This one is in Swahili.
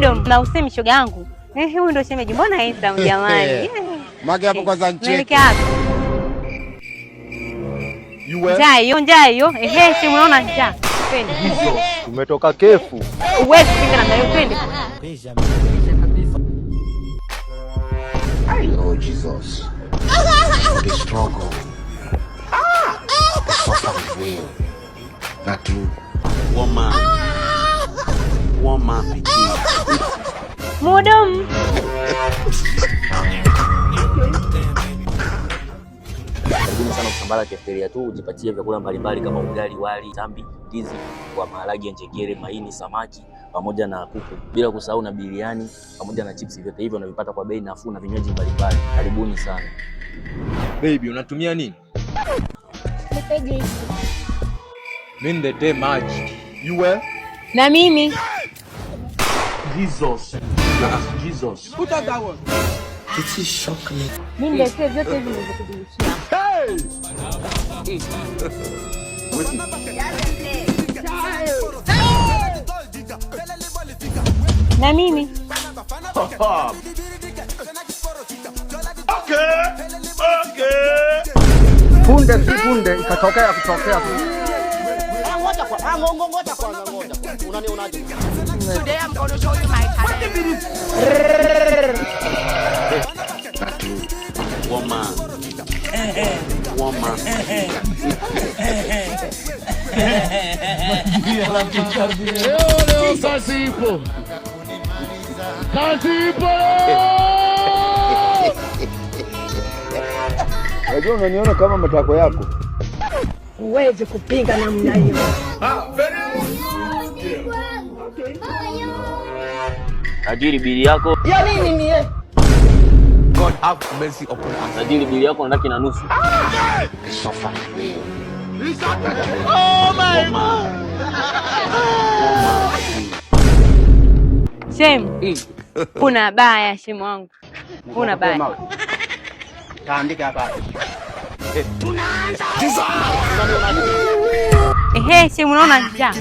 freedom na usemi shoga yangu. Huyu ndo shemeji, mbona handsome jamani. Mage hapo kwa zanche. Nileke hapo. Njayo. Shemu unaona njaa. Twende. Tumetoka kefu. Uwezi kupinga na mimi, twende. Oh Jesus. The struggle. The suffering is real. Not true. Woman. Mudum. Karibuni sana Kusambala Cafeteria tu, ujipatie vyakula mbalimbali kama ugali, wali, tambi, ndizi, kwa maharage ya njegere, maini, samaki pamoja na kuku. Bila kusahau na biriani pamoja na chips, vyote hivyo unavipata kwa bei nafuu na vinywaji mbalimbali. Karibuni sana. Baby, unatumia nini? Nipeje. Mimi ndete maji. Yue? Na mimi. Jesus. Put out that one. It is shocking. Mimi ndete vyote hivi nilivyokudirishia. Hey! Na mimi. Okay. Punde si punde ikatokea kutokea. Ngoja kwanza. Unanionaje? Today I'm going to show you my talent. Woman. Leo kazi ipo. Unajua unaniona kama matako yako. Uweze kupinga namna hiyo. Tajiri bili yako. Ya nini mie? God have mercy upon us. Tajiri bili yako ndaki na nusu. The suffering is real. Oh my God. Shemu. Kuna baya shemu wangu. Kuna baya. Kaandika hapa. Shemu unaona njaa.